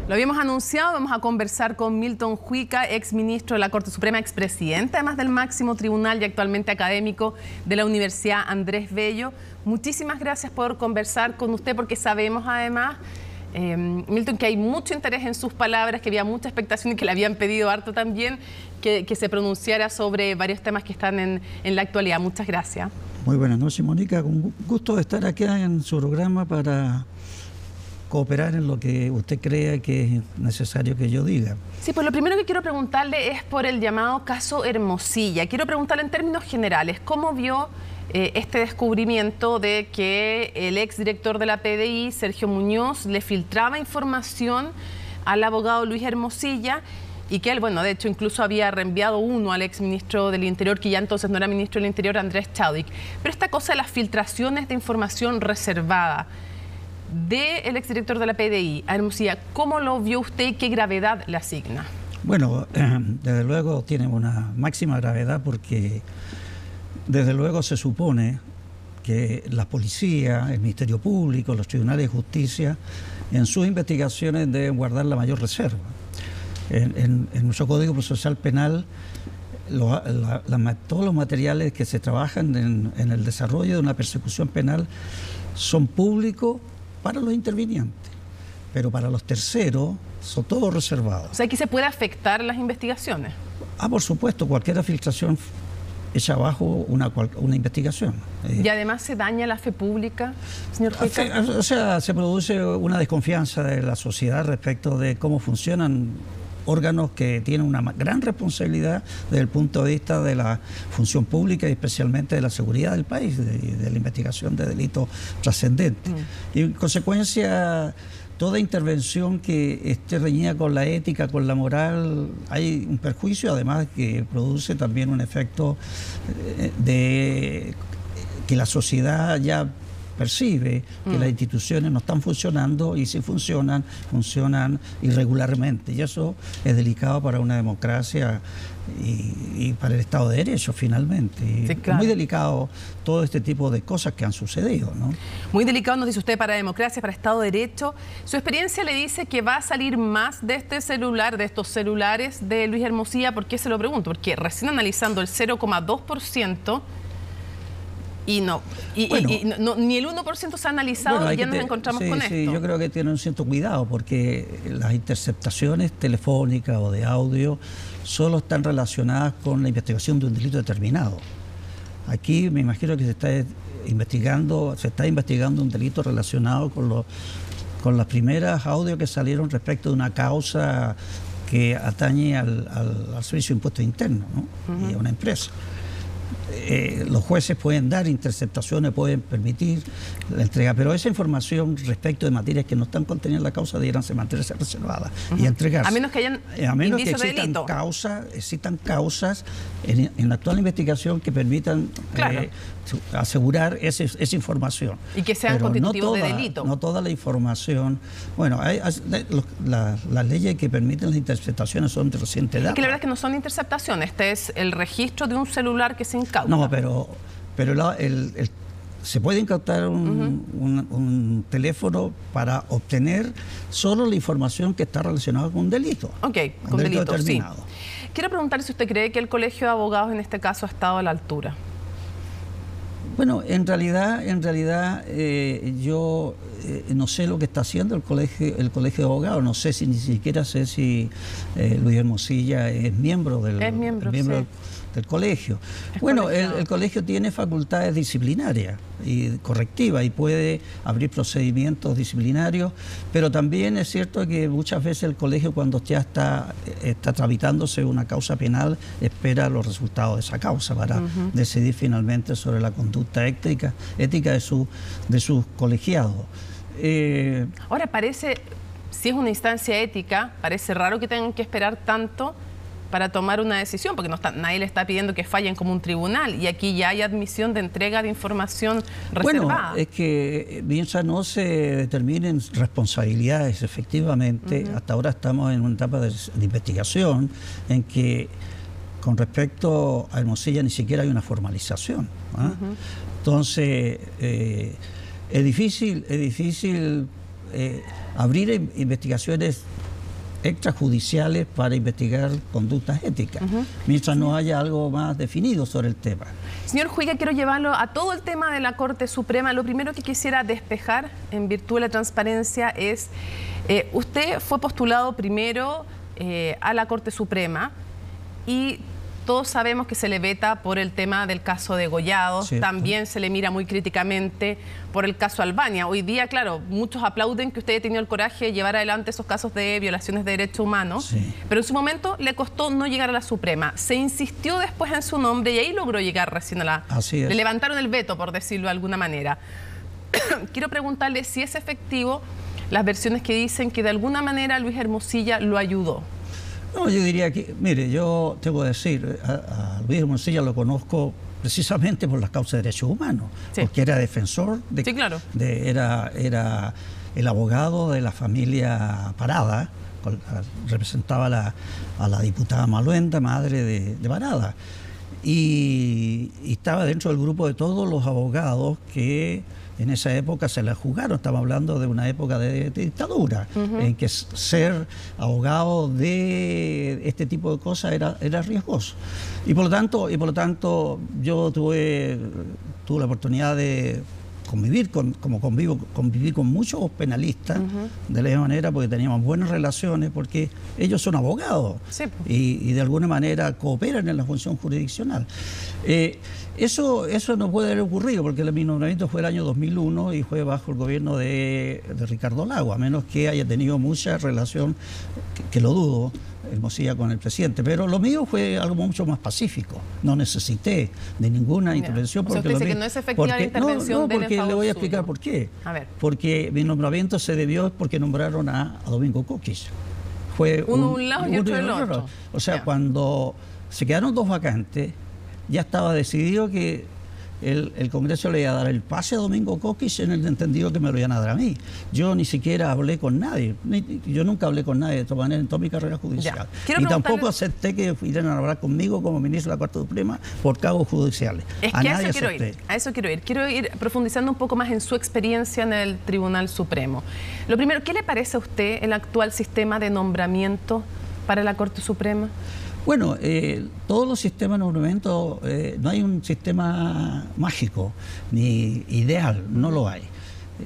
Lo habíamos anunciado, vamos a conversar con Milton Juica, exministro de la Corte Suprema, expresidente además del máximo tribunal y actualmente académico de la Universidad Andrés Bello. Muchísimas gracias por conversar con usted, porque sabemos además, Milton, que hay mucho interés en sus palabras, que había mucha expectación y que le habían pedido harto también que se pronunciara sobre varios temas que están en la actualidad. Muchas gracias. Muy buenas noches, Mónica. Con gusto de estar aquí en su programa para cooperar en lo que usted crea que es necesario que yo diga. Sí, pues lo primero que quiero preguntarle es por el llamado caso Hermosilla. Quiero preguntarle en términos generales, ¿cómo vio este descubrimiento de que el exdirector de la PDI, Sergio Muñoz, le filtraba información al abogado Luis Hermosilla y que él, bueno, de hecho incluso había reenviado uno al exministro del Interior, que ya entonces no era ministro del Interior, Andrés Chadwick? Pero esta cosa de las filtraciones de información reservada del exdirector de la PDI a Hermosilla, ¿cómo lo vio usted y qué gravedad le asigna? Bueno, desde luego tiene una máxima gravedad porque desde luego se supone que la policía, el Ministerio Público, los tribunales de justicia, en sus investigaciones deben guardar la mayor reserva. En nuestro Código Procesal Penal, todos los materiales que se trabajan en el desarrollo de una persecución penal son públicos para los intervinientes, pero para los terceros son todos reservados. O sea, ¿aquí se puede afectar las investigaciones? Por supuesto, cualquier filtración echa abajo una investigación. ¿Y además se daña la fe pública, señor Juica? O sea, se produce una desconfianza de la sociedad respecto de cómo funcionan órganos que tienen una gran responsabilidad desde el punto de vista de la función pública y especialmente de la seguridad del país, de la investigación de delitos trascendentes. Y en consecuencia, toda intervención que esté reñida con la ética, con la moral, hay un perjuicio, además que produce también un efecto de que la sociedad ya percibe que las instituciones no están funcionando, y si funcionan, funcionan irregularmente. Y eso es delicado para una democracia y para el Estado de Derecho, finalmente. Sí, claro. Muy delicado todo este tipo de cosas que han sucedido, ¿no? Muy delicado, nos dice usted, para la democracia, para el Estado de Derecho. Su experiencia le dice que va a salir más de este celular, de estos celulares de Luis Hermosilla. ¿Por qué se lo pregunto? Porque recién analizando el 0,2%, y no, ni el 1% se ha analizado, y ya nos encontramos con esto. Sí, yo creo que tiene un cierto cuidado, porque las interceptaciones telefónicas o de audio solo están relacionadas con la investigación de un delito determinado. Aquí me imagino que se está investigando un delito relacionado con las primeras audios que salieron respecto de una causa que atañe al Servicio de Impuestos Internos, ¿no? Y a una empresa. Los jueces pueden dar interceptaciones, pueden permitir la entrega, pero esa información respecto de materias que no están contenidas en la causa debieran mantenerse reservadas y entregarse. A menos que hayan indicios de delito. Existan causas en la actual investigación que permitan asegurar esa información. Y que sean constitutivos de delito. No toda la información. Bueno, las leyes que permiten las interceptaciones son de reciente data. Es que la verdad es que no son interceptaciones, este es el registro de un celular que se incauta. No, pero se puede incautar un teléfono para obtener solo la información que está relacionada con un delito. Ok, con delito determinado. Sí. Quiero preguntarle si usted cree que el Colegio de Abogados en este caso ha estado a la altura. Bueno, en realidad yo no sé lo que está haciendo el colegio de Abogados. No sé ni siquiera sé si Luis Hermosilla es miembro del colegio. Bueno, el colegio tiene facultades disciplinarias y correctivas y puede abrir procedimientos disciplinarios, pero también es cierto que muchas veces el colegio, cuando ya está tramitándose una causa penal, espera los resultados de esa causa para decidir finalmente sobre la conducta ética de sus colegiados. Ahora, si es una instancia ética, parece raro que tengan que esperar tanto para tomar una decisión, porque nadie le está pidiendo que fallen como un tribunal, y aquí ya hay admisión de entrega de información reservada. Bueno, es que mientras no se determinen responsabilidades, efectivamente, hasta ahora estamos en una etapa de investigación en que con respecto a Hermosilla ni siquiera hay una formalización. Entonces, es difícil abrir investigaciones extrajudiciales para investigar conductas éticas, mientras no haya algo más definido sobre el tema. Señor Huiga, quiero llevarlo a todo el tema de la Corte Suprema. Lo primero que quisiera despejar en virtud de la transparencia es, usted fue postulado primero a la Corte Suprema y todos sabemos que se le veta por el tema del caso de Gollados. ¿Cierto? También se le mira muy críticamente por el caso Albania. Hoy día, claro, muchos aplauden que usted haya tenido el coraje de llevar adelante esos casos de violaciones de derechos humanos, sí, pero en su momento le costó no llegar a la Suprema. Se insistió después en su nombre y ahí logró llegar recién a la... Así es. Le levantaron el veto, por decirlo de alguna manera. Quiero preguntarle si es efectivo las versiones que dicen que de alguna manera Luis Hermosilla lo ayudó. No, yo diría que, mire, yo tengo que decir, a Luis Hermosilla lo conozco precisamente por las causas de derechos humanos, sí, porque era defensor, sí, claro, era el abogado de la familia Parada, representaba a la diputada Maluenda, madre de Parada, y estaba dentro del grupo de todos los abogados que en esa época se la juzgaron. Estamos hablando de una época de dictadura, en que ser abogado de este tipo de cosas era riesgoso. Y por lo tanto yo tuve la oportunidad de convivir con muchos penalistas, de la misma manera, porque teníamos buenas relaciones, porque ellos son abogados, sí, y de alguna manera cooperan en la función jurisdiccional. Eso no puede haber ocurrido, porque mi nombramiento fue el año 2001 y fue bajo el gobierno de Ricardo Lagos, a menos que haya tenido mucha relación, que lo dudo, Hermosilla con el presidente, pero lo mío fue algo mucho más pacífico. No necesité de ninguna intervención. Porque usted dice que no es efectiva la intervención. No, porque le voy a explicar por qué. A ver. Porque mi nombramiento se debió porque nombraron a Domingo Coquis. Fue uno de un lado y otro del otro. O sea, cuando se quedaron dos vacantes, ya estaba decidido que el Congreso le iba a dar el pase a Domingo Coquis en el entendido que me lo iban a dar a mí. Yo ni siquiera hablé con nadie. Yo nunca hablé con nadie de todas maneras en toda mi carrera judicial. Y tampoco acepté que fueran a hablar conmigo como ministro de la Corte Suprema por cargos judiciales. Es que a eso quiero ir. Quiero ir profundizando un poco más en su experiencia en el Tribunal Supremo. Lo primero, ¿qué le parece a usted el actual sistema de nombramiento para la Corte Suprema? Bueno, todos los sistemas de nombramiento, no hay un sistema mágico ni ideal, no lo hay.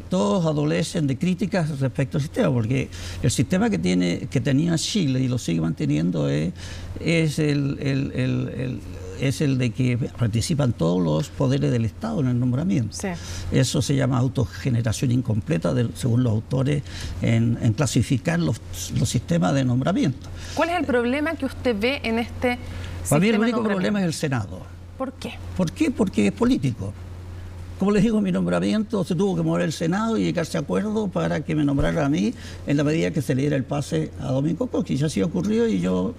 Todos adolecen de críticas respecto al sistema, porque el sistema que tenía Chile y lo sigue manteniendo es el de que participan todos los poderes del Estado en el nombramiento. Sí. Eso se llama autogeneración incompleta, según los autores, en clasificar los sistemas de nombramiento. ¿Cuál es el problema que usted ve en este sistema? Para mí el único problema es el Senado. ¿Por qué? ¿Por qué? Porque es político. Como les digo, mi nombramiento se tuvo que mover el Senado y llegarse a acuerdo para que me nombrara a mí en la medida que se le diera el pase a Domingo Coquis. Así ocurrió y yo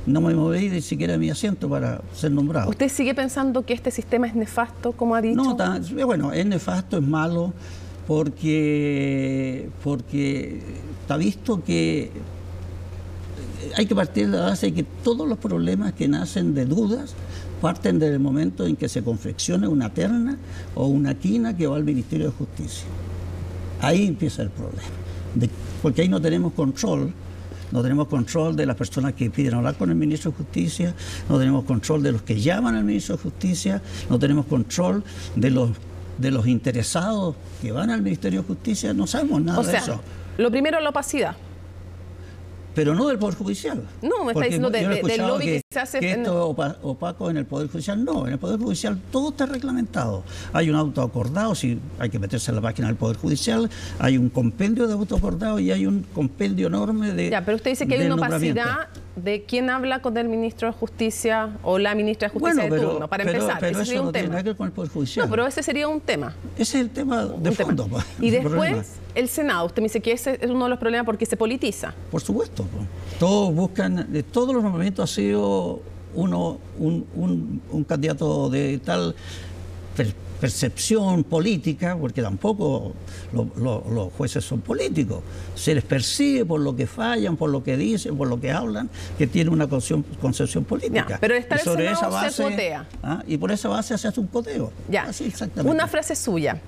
no me moví ni siquiera de mi asiento para ser nombrado. ¿Usted sigue pensando que este sistema es nefasto, como ha dicho? No, bueno, es nefasto, es malo, porque está visto que hay que partir de la base de que todos los problemas que nacen de dudas parten desde el momento en que se confeccione una terna o una quina que va al Ministerio de Justicia. Ahí empieza el problema, porque ahí no tenemos control de las personas que piden hablar con el Ministro de Justicia, no tenemos control de los que llaman al Ministro de Justicia, no tenemos control de los interesados que van al Ministerio de Justicia, no sabemos nada de eso. Lo primero es la opacidad. Pero no del Poder Judicial. No, me está diciendo del lobby que se hace... Que esto es opaco en el Poder Judicial. No, en el Poder Judicial todo está reglamentado. Hay un auto acordado, si hay que meterse en la página del Poder Judicial, hay un compendio de auto acordado y hay un compendio enorme de... Ya, pero usted dice que hay una opacidad de quién habla con el Ministro de Justicia o la Ministra de Justicia de turno, para empezar. Pero eso no tiene nada que ver con el Poder Judicial. No, pero ese sería un tema. Ese es el tema de fondo. Y después, el Senado. Usted me dice que ese es uno de los problemas porque se politiza. Por supuesto. Todos buscan, de todos los nombramientos ha sido un candidato de tal percepción política, porque tampoco los jueces son políticos. Se les persigue por lo que fallan, por lo que dicen, por lo que hablan, que tiene una concepción política. Ya, pero está el Senado se cotea. Y por esa base se hace un coteo. Ya. Así exactamente. Una frase suya.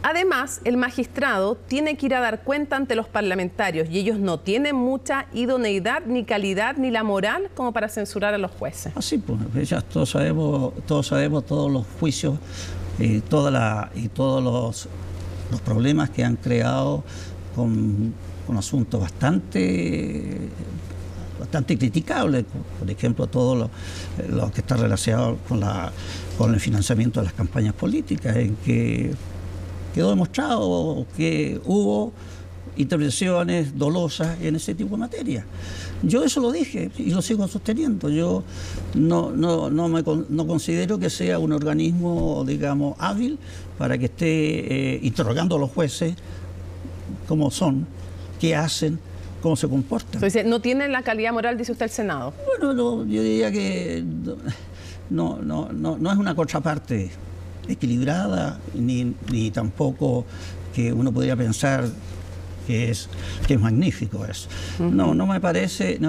Además, el magistrado tiene que ir a dar cuenta ante los parlamentarios y ellos no tienen mucha idoneidad, ni calidad, ni la moral como para censurar a los jueces. Así pues, ya todos sabemos todos los juicios y todos los problemas que han creado con asuntos bastante criticables, por ejemplo, todo lo que está relacionado con el financiamiento de las campañas políticas, en que quedó demostrado que hubo intervenciones dolosas en ese tipo de materia. Yo eso lo dije y lo sigo sosteniendo. Yo no considero que sea un organismo, digamos, hábil para que esté interrogando a los jueces cómo son, qué hacen, cómo se comportan. Entonces, ¿no tiene la calidad moral, dice usted, el Senado? Bueno, yo diría que no es una contraparte equilibrada, ni tampoco que uno podría pensar que es magnífico eso. No me parece.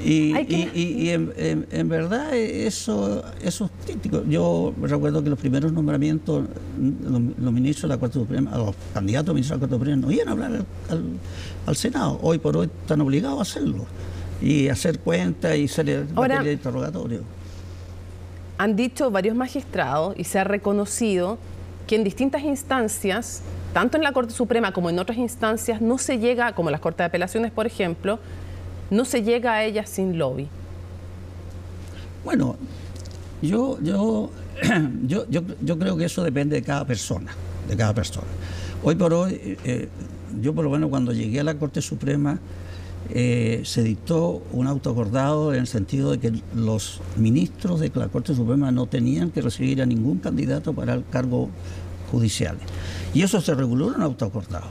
Y en verdad eso es crítico. Yo recuerdo que los primeros nombramientos, los ministros de la Corte Suprema, los candidatos a ministros de la Corte Suprema, no iban a hablar al Senado. Hoy por hoy están obligados a hacerlo y hacer cuentas y ser materia de interrogatorio. Han dicho varios magistrados y se ha reconocido que en distintas instancias, tanto en la Corte Suprema como en otras instancias, no se llega, como las Cortes de Apelaciones, por ejemplo, no se llega a ellas sin lobby. Bueno, yo creo que eso depende de cada persona, Hoy por hoy, yo por lo menos cuando llegué a la Corte Suprema, se dictó un auto acordado en el sentido de que los ministros de la Corte Suprema no tenían que recibir a ningún candidato para el cargo judicial. Y eso se reguló en un auto acordado.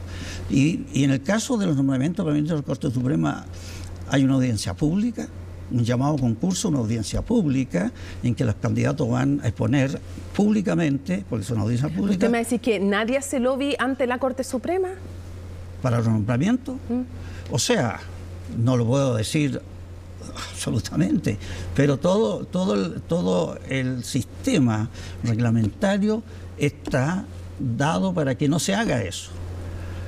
Y en el caso de los nombramientos para ministros de la Corte Suprema hay una audiencia pública, un llamado concurso, una audiencia pública en que los candidatos van a exponer públicamente, porque es una audiencia pública. ¿Usted me dice que nadie hace lobby ante la Corte Suprema? ¿Para los nombramientos? O sea, no lo puedo decir absolutamente, pero todo el sistema reglamentario está dado para que no se haga eso.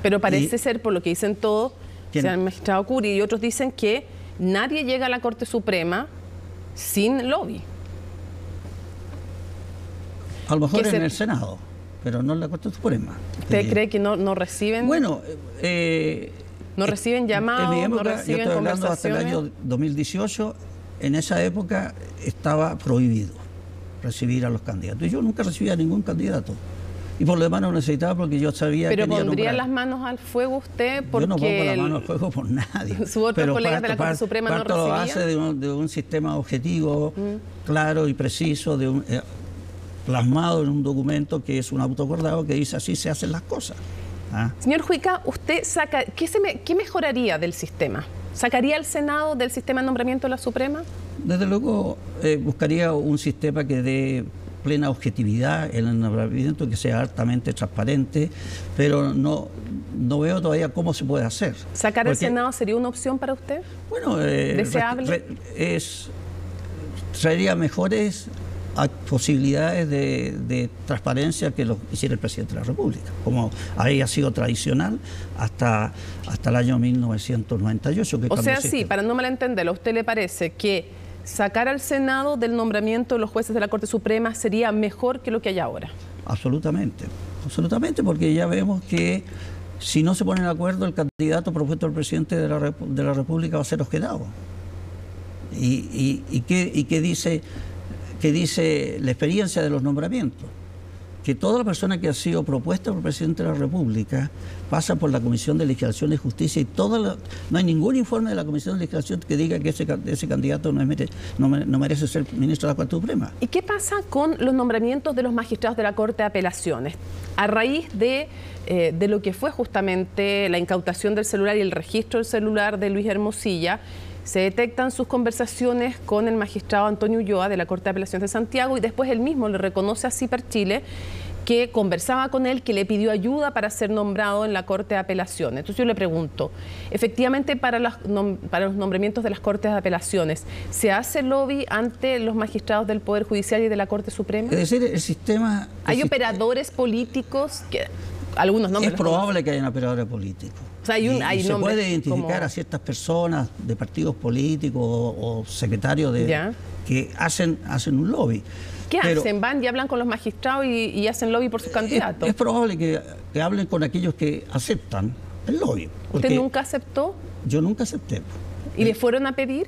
Pero parece ser, por lo que dicen todos, sea el magistrado Curi y otros dicen que nadie llega a la Corte Suprema sin lobby. A lo mejor en el Senado, pero no en la Corte Suprema. ¿Usted cree que no reciben? Bueno, ¿no reciben llamados? En mi época, ¿no reciben yo estoy hablando hasta el año 2018, en esa época estaba prohibido recibir a los candidatos. Y yo nunca recibía a ningún candidato. Y por lo demás no necesitaba porque yo sabía que... ¿Pero pondría las manos al fuego usted? Porque yo no pongo las manos al fuego por nadie. Sus otros colegas de la Corte Suprema no recibían. Lo hace de un sistema objetivo, claro y preciso, plasmado en un documento que es un autoacordado que dice así se hacen las cosas. Señor Juica, usted saca, ¿qué mejoraría del sistema? ¿Sacaría al Senado del sistema de nombramiento de la Suprema? Desde luego buscaría un sistema que dé plena objetividad en el nombramiento, que sea altamente transparente, pero no veo todavía cómo se puede hacer. ¿Sacar al Senado sería una opción para usted? Bueno, ¿deseable? Traería mejores posibilidades de transparencia que lo hiciera el presidente de la República, como había sido tradicional hasta el año 1998. O sea, sí, para no malentenderlo, ¿a usted le parece que sacar al Senado del nombramiento de los jueces de la Corte Suprema sería mejor que lo que hay ahora? Absolutamente, porque ya vemos que si no se ponen de acuerdo, el candidato propuesto al presidente de la República va a ser objetado. ¿Y qué dice la experiencia de los nombramientos? Que toda la persona que ha sido propuesta por el presidente de la República pasa por la Comisión de Legislación y Justicia y no hay ningún informe de la Comisión de Legislación que diga que ese candidato no merece ser ministro de la Corte Suprema. ¿Y qué pasa con los nombramientos de los magistrados de la Corte de Apelaciones? A raíz de lo que fue justamente la incautación del celular y el registro del celular de Luis Hermosilla, se detectan sus conversaciones con el magistrado Antonio Ulloa de la Corte de Apelaciones de Santiago y después él mismo le reconoce a CIPER Chile que conversaba con él, que le pidió ayuda para ser nombrado en la Corte de Apelaciones. Entonces yo le pregunto, efectivamente para los nombramientos de las Cortes de Apelaciones, ¿se hace lobby ante los magistrados del Poder Judicial y de la Corte Suprema? Es decir, el sistema... ¿Hay operadores políticos que...? algunos nombres. Es probable que haya operadores políticos. O sea, hay se puede identificar como... a ciertas personas de partidos políticos o secretarios que hacen un lobby. ¿Qué hacen? ¿Van y hablan con los magistrados y hacen lobby por sus candidatos? Es probable que hablen con aquellos que aceptan el lobby. ¿Usted nunca aceptó? Yo nunca acepté. ¿Y le fueron a pedir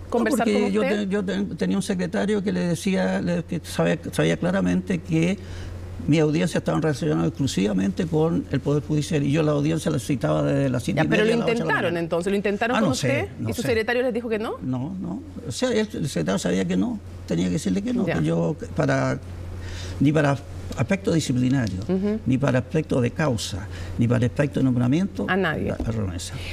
conversar con usted? Yo tenía un secretario que le decía, que sabía claramente que mi audiencia estaba relacionada exclusivamente con el Poder Judicial y yo la audiencia la citaba desde las 7:30. Pero lo intentaron entonces, ¿lo intentaron con usted? ¿Y su secretario les dijo que no? No. O sea, el secretario sabía que no, tenía que decirle que no, que yo ni para aspectos disciplinarios, ni para aspectos de causa, ni para aspectos de nombramiento, a nadie.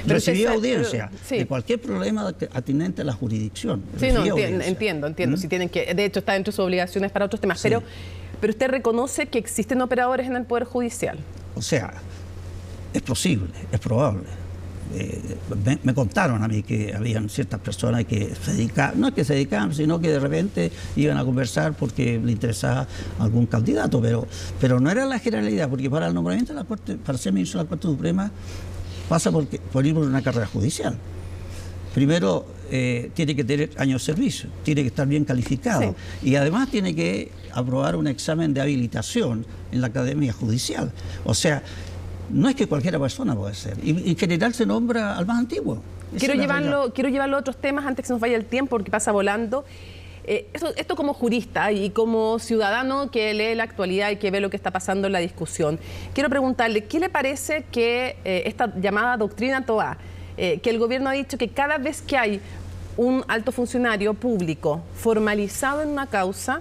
Recibía audiencia de cualquier problema atinente a la jurisdicción. Sí, no, entiendo. Si tienen que, de hecho, está dentro de sus obligaciones para otros temas. Sí. Pero usted reconoce que existen operadores en el Poder Judicial. O sea, es posible, es probable. Me contaron a mí que habían ciertas personas que se dedicaban, no es que se dedicaban, sino que de repente iban a conversar porque le interesaba algún candidato, pero no era la generalidad, porque para el nombramiento de la Corte, para ser ministro de la Corte Suprema, pasa por ir por una carrera judicial. Primero, tiene que tener años de servicio, tiene que estar bien calificado y además tiene que aprobar un examen de habilitación en la Academia Judicial. O sea, no es que cualquiera persona puede ser. Y en general se nombra al más antiguo. Quiero llevarlo a otros temas antes que se nos vaya el tiempo porque pasa volando. Esto como jurista y como ciudadano que lee la actualidad y que ve lo que está pasando en la discusión. Quiero preguntarle, ¿qué le parece que esta llamada doctrina Toa, que el gobierno ha dicho que cada vez que hay un alto funcionario público formalizado en una causa,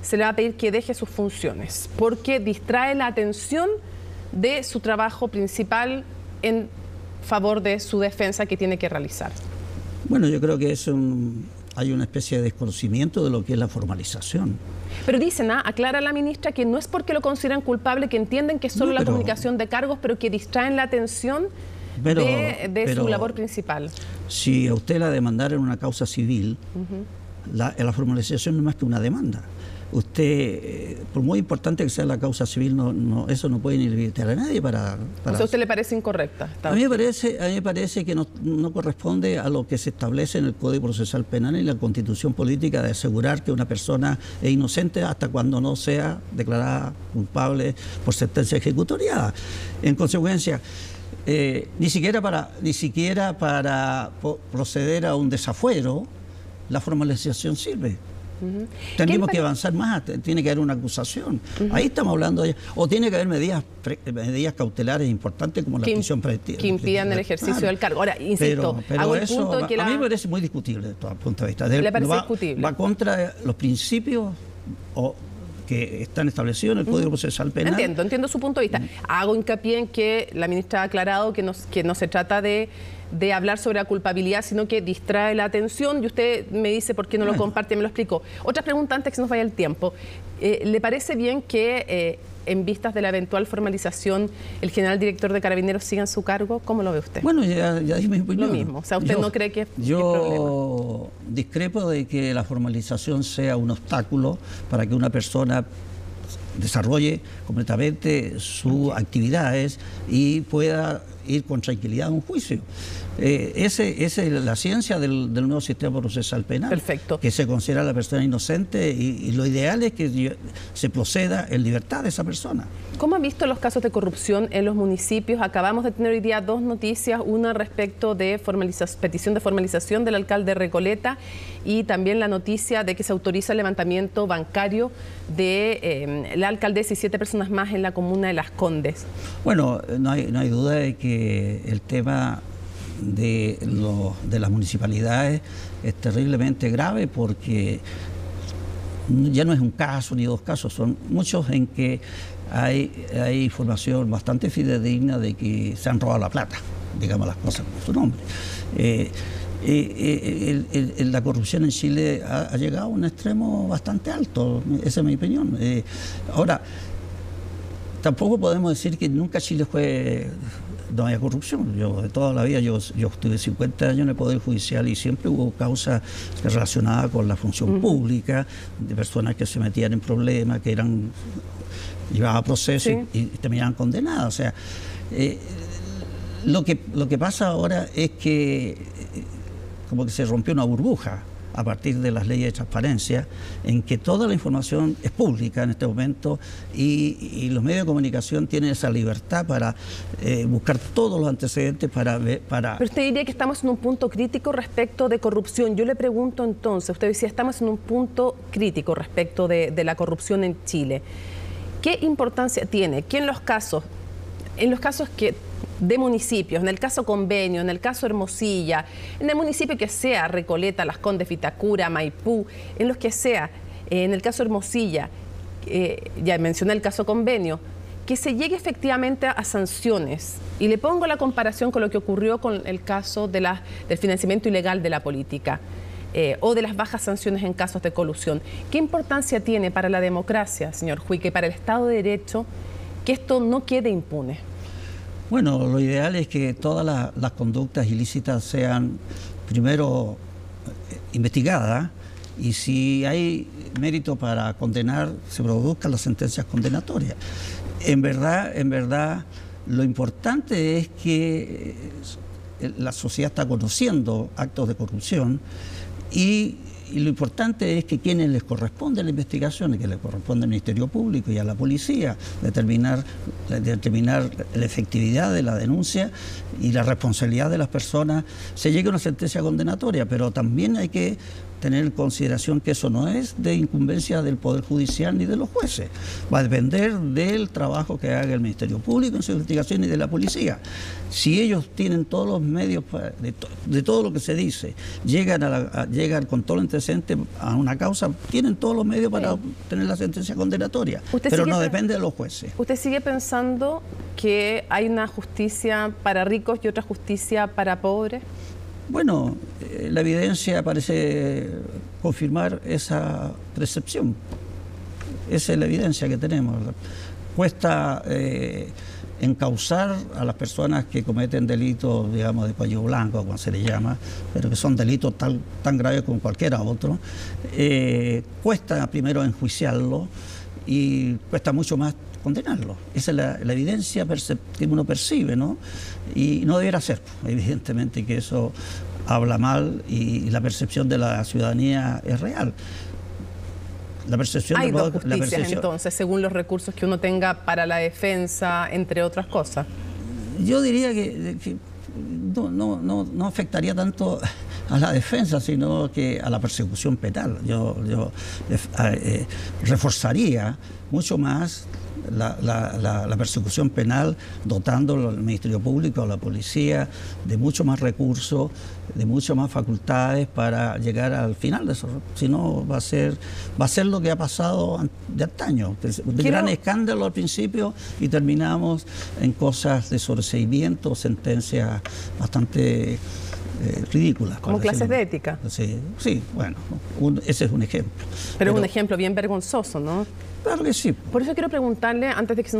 se le va a pedir que deje sus funciones porque distrae la atención de su trabajo principal en favor de su defensa que tiene que realizar? Bueno, yo creo que hay una especie de desconocimiento de lo que es la formalización. Pero dicen, aclara la ministra, que no es porque lo consideran culpable, que entienden que es solo la comunicación de cargos, pero que distraen la atención de su labor principal. Si a usted la demandara en una causa civil, la formalización no es más que una demanda. Usted, por muy importante que sea la causa civil, eso no puede inhabilitar a nadie para... ¿O sea, a usted le parece incorrecta? A mí me parece que no corresponde a lo que se establece en el Código Procesal Penal y la Constitución Política de asegurar que una persona es inocente hasta cuando no sea declarada culpable por sentencia ejecutoriada. En consecuencia, ni siquiera para proceder a un desafuero, la formalización sirve. Tendríamos que avanzar más, tiene que haber una acusación. Ahí estamos hablando o tiene que haber medidas cautelares importantes como la prisión preventiva. Que impidan el ejercicio del cargo. Ahora, insisto, pero eso a mí me parece muy discutible desde todo punto de vista. ¿Le parece discutible? Va contra los principios que están establecidos en el Código Procesal Penal. Entiendo su punto de vista. Hago hincapié en que la ministra ha aclarado que no se trata de hablar sobre la culpabilidad, sino que distrae la atención, y usted me dice por qué no lo comparte, me lo explico. Otra pregunta antes que se nos vaya el tiempo. ¿Le parece bien que en vistas de la eventual formalización el general director de Carabineros siga en su cargo? ¿Cómo lo ve usted? Bueno, ya dije mi opinión. Lo mismo, o sea, ¿usted no cree que es problema? Yo discrepo de que la formalización sea un obstáculo para que una persona desarrolle completamente sus actividades y pueda ir con tranquilidad a un juicio. Esa es la ciencia del nuevo sistema procesal penal. Perfecto. Que se considera a la persona inocente y lo ideal es que se proceda en libertad de esa persona. ¿Cómo ha visto los casos de corrupción en los municipios? Acabamos de tener hoy día dos noticias, una respecto de petición de formalización del alcalde Recoleta y también la noticia de que se autoriza el levantamiento bancario de la alcaldesa y 7 personas más en la comuna de Las Condes. Bueno, no hay duda de que el tema de las municipalidades es terriblemente grave porque ya no es un caso ni dos casos, son muchos en que hay información bastante fidedigna de que se han robado la plata, digamos las cosas con su nombre. La corrupción en Chile ha llegado a un extremo bastante alto, esa es mi opinión. Ahora, tampoco podemos decir que nunca Chile fue no había corrupción. Yo de toda la vida, yo estuve 50 años en el Poder Judicial y siempre hubo causas relacionadas con la función pública, de personas que se metían en problemas, que eran llevaban a procesos y terminaban condenadas. O sea, lo que pasa ahora es que como que se rompió una burbuja a partir de las leyes de transparencia, en que toda la información es pública en este momento y los medios de comunicación tienen esa libertad para buscar todos los antecedentes para... Pero usted diría que estamos en un punto crítico respecto de corrupción. Yo le pregunto entonces, usted decía, estamos en un punto crítico respecto de la corrupción en Chile. ¿Qué importancia tiene que en los casos que de municipios, en el caso Convenio, en el caso Hermosilla, en el municipio que sea, Recoleta, Las Condes, Vitacura, Maipú, en los que sea, en el caso Hermosilla, ya mencioné el caso Convenio, que se llegue efectivamente a sanciones? Y le pongo la comparación con lo que ocurrió con el caso del financiamiento ilegal de la política o de las bajas sanciones en casos de colusión. ¿Qué importancia tiene para la democracia, señor Huique, para el Estado de Derecho, que esto no quede impune? Bueno, lo ideal es que todas las conductas ilícitas sean primero investigadas y si hay mérito para condenar, se produzcan las sentencias condenatorias. En verdad, lo importante es que la sociedad está conociendo actos de corrupción y lo importante es que quienes les corresponde la investigación, que le corresponde al Ministerio Público y a la policía, determinar la efectividad de la denuncia y la responsabilidad de las personas, se llegue a una sentencia condenatoria, pero también hay que tener en consideración que eso no es de incumbencia del Poder Judicial ni de los jueces. Va a depender del trabajo que haga el Ministerio Público en su investigación y de la policía. Si ellos tienen todos los medios de todo lo que se dice, llegan con todo el antecedente a una causa, tienen todos los medios para obtener la sentencia condenatoria, pero no depende de los jueces. ¿Usted sigue pensando que hay una justicia para ricos y otra justicia para pobres? Bueno, la evidencia parece confirmar esa percepción. Esa es la evidencia que tenemos. Cuesta encauzar a las personas que cometen delitos, digamos, de cuello blanco, como se le llama, pero que son delitos tan graves como cualquiera otro. Cuesta primero enjuiciarlo y cuesta mucho más condenarlo. Esa es la evidencia que uno percibe, ¿no? Y no debiera ser. Evidentemente que eso habla mal y la percepción de la ciudadanía es real. La percepción hay dos justicias entonces, según los recursos que uno tenga para la defensa, entre otras cosas. Yo diría que no afectaría tanto a la defensa, sino que a la persecución penal. Yo reforzaría mucho más la persecución penal, dotando al Ministerio Público, a la policía, de mucho más recursos, de muchas más facultades para llegar al final de eso. Si no, va a ser lo que ha pasado de antaño, de gran escándalo al principio y terminamos en cosas de sobreseimiento, sentencias bastante ridículas. Como clases de ética. Sí, bueno, ese es un ejemplo. Pero es un ejemplo bien vergonzoso, ¿no? Claro que sí. Por eso quiero preguntarle, antes de que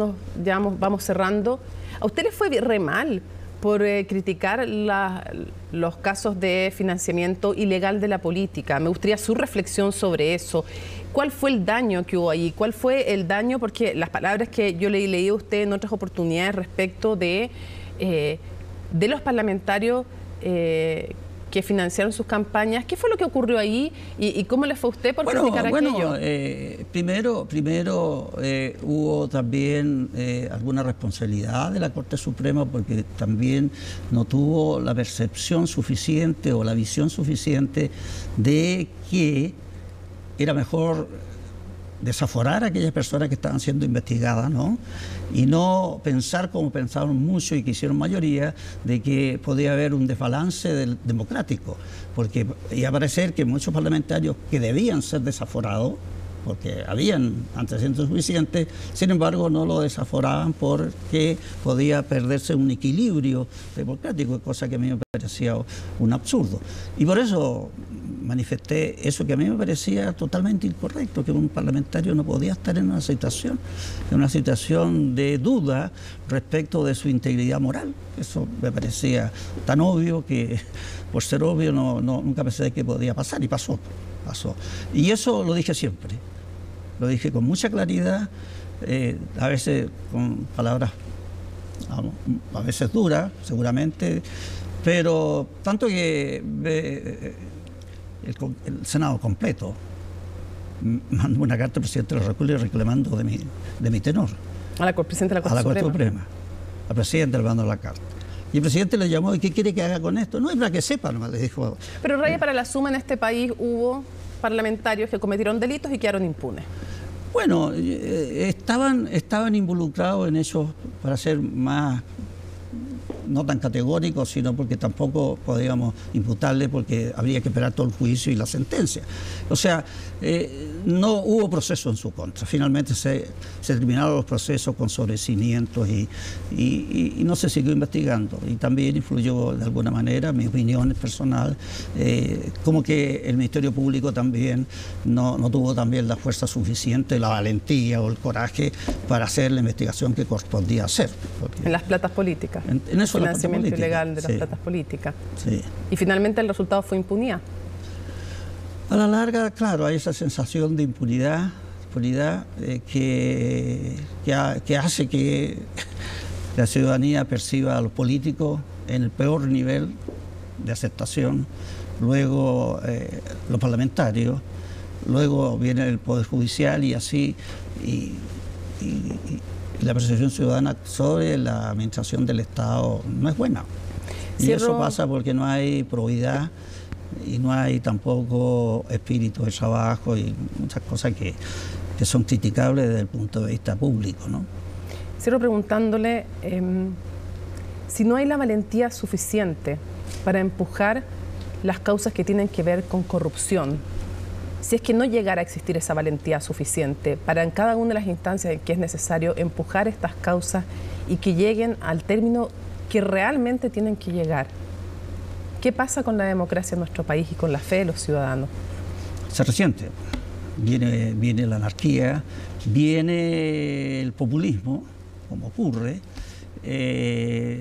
vamos cerrando, ¿a usted le fue re mal por criticar los casos de financiamiento ilegal de la política? Me gustaría su reflexión sobre eso. ¿Cuál fue el daño que hubo ahí? ¿Cuál fue el daño? Porque las palabras que yo le leí a usted en otras oportunidades respecto de los parlamentarios que financiaron sus campañas. ¿Qué fue lo que ocurrió ahí y cómo le fue a usted por criticar aquello? Primero hubo también alguna responsabilidad de la Corte Suprema porque también no tuvo la percepción suficiente o la visión suficiente de que era mejor desaforar a aquellas personas que estaban siendo investigadas, ¿no? Y no pensar como pensaron muchos y que hicieron mayoría, de que podía haber un desbalance democrático, porque iba a parecer que muchos parlamentarios que debían ser desaforados, porque habían antecedentes suficientes, sin embargo no lo desaforaban porque podía perderse un equilibrio democrático, cosa que a mí me parecía un absurdo. Y por eso manifesté eso que a mí me parecía totalmente incorrecto, que un parlamentario no podía estar en una situación de duda respecto de su integridad moral. Eso me parecía tan obvio que, por ser obvio, nunca pensé que podía pasar, y pasó. Y eso lo dije siempre, lo dije con mucha claridad, a veces con palabras a veces duras, seguramente, pero tanto que el Senado completo mandó una carta al presidente de la República reclamando de mi tenor. Al presidente de la Corte Suprema. Al presidente le mandó la carta. Y el presidente le llamó: ¿y qué quiere que haga con esto? No, es para que sepa, nomás le dijo. Pero, Raya, para la suma, en este país hubo parlamentarios que cometieron delitos y quedaron impunes. Bueno, estaban involucrados en hechos, para ser más, no tan categóricos, sino porque tampoco podíamos imputarle, porque habría que esperar todo el juicio y la sentencia. O sea, no hubo proceso en su contra. Finalmente se terminaron los procesos con sobreseimientos y no se siguió investigando. Y también influyó de alguna manera, mi opinión personal, como que el Ministerio Público también no tuvo también la fuerza suficiente, la valentía o el coraje para hacer la investigación que correspondía hacer. En las platas políticas. En eso, financiamiento ilegal de las platas políticas. Sí. Y finalmente el resultado fue impunidad. A la larga, claro, hay esa sensación de impunidad que hace que la ciudadanía perciba a los políticos en el peor nivel de aceptación, luego los parlamentarios, luego viene el Poder Judicial y así, y la percepción ciudadana sobre la administración del Estado no es buena. Y eso pasa porque no hay probidad y no hay tampoco espíritu de trabajo y muchas cosas que son criticables desde el punto de vista público, ¿no? Cierro preguntándole si no hay la valentía suficiente para empujar las causas que tienen que ver con corrupción. Si es que no llegara a existir esa valentía suficiente para en cada una de las instancias en que es necesario empujar estas causas y que lleguen al término que realmente tienen que llegar. ¿Qué pasa con la democracia en nuestro país y con la fe de los ciudadanos? Se resiente. Viene la anarquía, viene el populismo, como ocurre.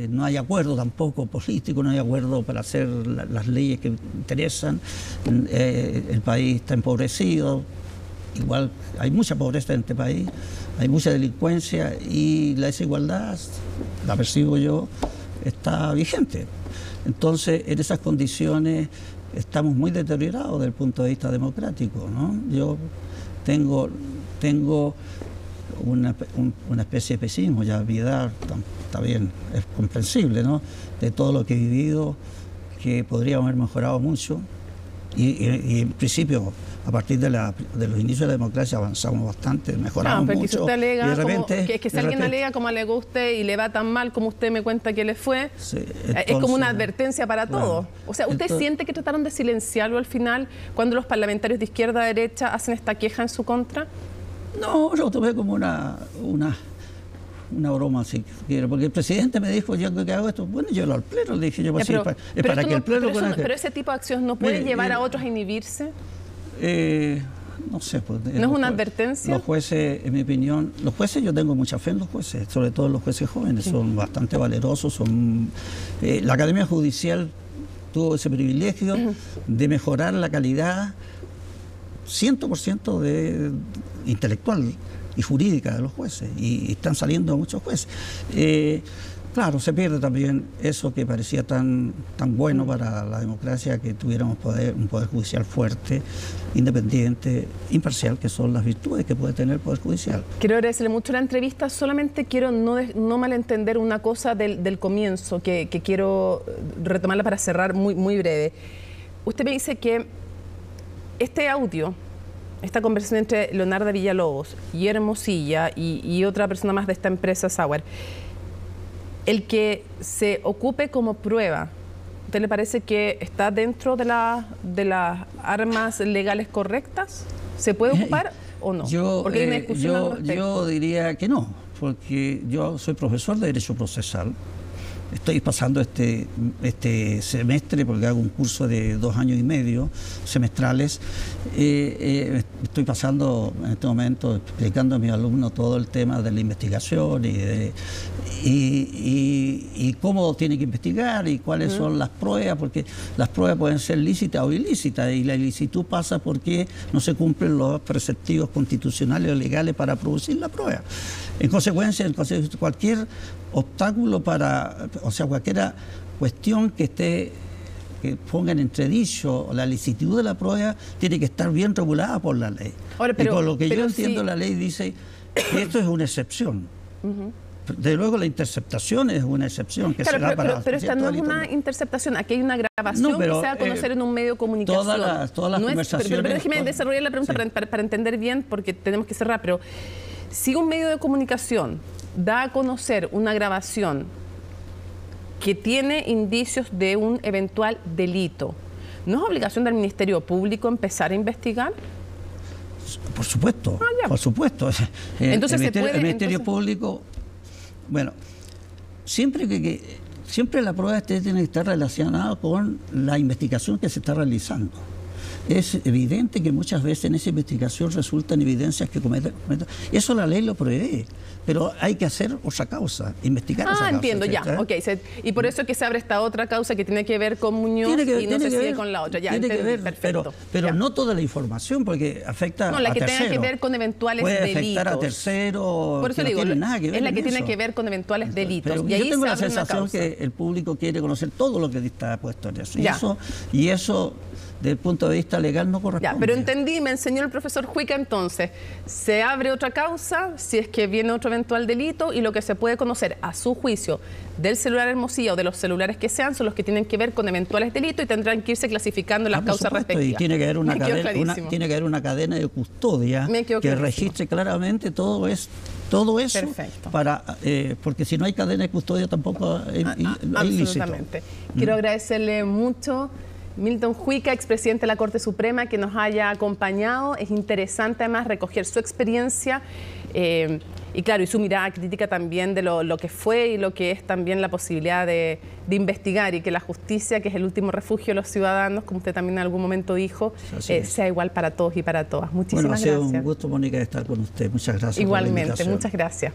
No hay acuerdo tampoco político, no hay acuerdo para hacer las leyes que interesan. El país está empobrecido, igual hay mucha pobreza en este país, hay mucha delincuencia y la desigualdad, la percibo yo, está vigente. Entonces, en esas condiciones estamos muy deteriorados desde el punto de vista democrático, ¿no? Yo tengo una especie de pesimismo, ya mi edad está bien, es comprensible, ¿no? De todo lo que he vivido, que podríamos haber mejorado mucho y en principio, a partir de los inicios de la democracia avanzamos bastante, mejoramos mucho. Si usted alega, y de repente, si alguien alega como alegó usted y le va tan mal como usted me cuenta que le fue, sí, entonces, es como una advertencia para todos. O sea, ¿usted siente que trataron de silenciarlo al final cuando los parlamentarios de izquierda a derecha hacen esta queja en su contra? No, yo lo tomé como una broma, si quiero, porque el presidente me dijo: yo que hago esto, bueno, yo lo al pleno, le dije yo, pues, pero, es para que el pleno... Pero ese tipo de acción no puede llevar a otros a inhibirse. No sé. Pues, ¿No es una advertencia? Los jueces, en mi opinión, los jueces, yo tengo mucha fe en los jueces, sobre todo los jueces jóvenes, sí. Son bastante valerosos, la Academia Judicial tuvo ese privilegio de mejorar la calidad 100% de intelectual y jurídica de los jueces, y están saliendo muchos jueces. Claro, se pierde también eso que parecía tan bueno para la democracia, que tuviéramos un poder judicial fuerte, independiente, imparcial, que son las virtudes que puede tener el Poder Judicial. Quiero agradecerle mucho la entrevista, solamente quiero no malentender una cosa del comienzo, que quiero retomarla para cerrar muy breve. Usted me dice que este audio, esta conversación entre Leonardo Villalobos y Hermosilla y otra persona más de esta empresa, Sauer, el que se ocupe como prueba, ¿usted le parece que está dentro de las armas legales correctas? ¿Se puede ocupar o no? Porque hay una discusión yo diría que no, porque yo soy profesor de Derecho Procesal estoy pasando este semestre, porque hago un curso de 2 años y medio semestrales, estoy pasando en este momento explicando a mis alumnos todo el tema de la investigación y cómo tienen que investigar y cuáles son las pruebas, porque las pruebas pueden ser lícitas o ilícitas, y la ilicitud pasa porque no se cumplen los preceptivos constitucionales o legales para producir la prueba. En consecuencia, cualquier obstáculo cualquier cuestión que ponga en entredicho la licitud de la prueba tiene que estar bien regulada por la ley. Ahora, y por lo que yo entiendo, la ley dice que esto es una excepción. De luego la interceptación es una excepción que se da para... Pero esta no es una interceptación, aquí hay una grabación que se va a conocer en un medio de comunicación. Todas las conversaciones... Pero déjeme desarrollar la pregunta para entender bien, porque tenemos que cerrar, pero si un medio de comunicación da a conocer una grabación que tiene indicios de un eventual delito, ¿no es obligación del Ministerio Público empezar a investigar? Por supuesto, por supuesto. Entonces el Ministerio Público... Bueno, siempre la prueba tiene que estar relacionada con la investigación que se está realizando. Es evidente que muchas veces en esa investigación resultan evidencias que cometen. Eso la ley lo prevé, pero hay que hacer otra causa, investigar esa causa. Entiendo, ya, ok. Y por eso es que se abre esta otra causa que tiene que ver con Muñoz y no se sigue con la otra. Ya, tiene que ver, perfecto. Pero no toda la información, porque afecta a terceros. No, la que tenga que ver con eventuales delitos. Puede afectar a terceros. Por eso digo, no nada que ver es la que tiene eso. que ver con eventuales delitos. Pero y ahí yo tengo se la abre sensación una causa. que el público quiere conocer todo lo que está puesto en eso. Y eso desde el punto de vista legal no corresponde. Ya, pero entendí, me enseñó el profesor Huica entonces. Se abre otra causa si es que viene otro eventual delito, y lo que se puede conocer a su juicio del celular Hermosilla o de los celulares que sean son los que tienen que ver con eventuales delitos y tendrán que irse clasificando las causas respectivas. Y tiene que haber una cadena de custodia que registre claramente todo eso. Perfecto. Porque si no hay cadena de custodia tampoco hay ilícito. Absolutamente. Quiero agradecerle mucho Milton Huica, expresidente de la Corte Suprema, que nos haya acompañado. Es interesante además recoger su experiencia y claro, y su mirada crítica también de lo que fue y lo que es también la posibilidad de investigar, y que la justicia, que es el último refugio de los ciudadanos, como usted también en algún momento dijo, sea igual para todos y para todas. Muchísimas gracias. Ha sido un gusto, Mónica, estar con usted. Muchas gracias. Igualmente, muchas gracias.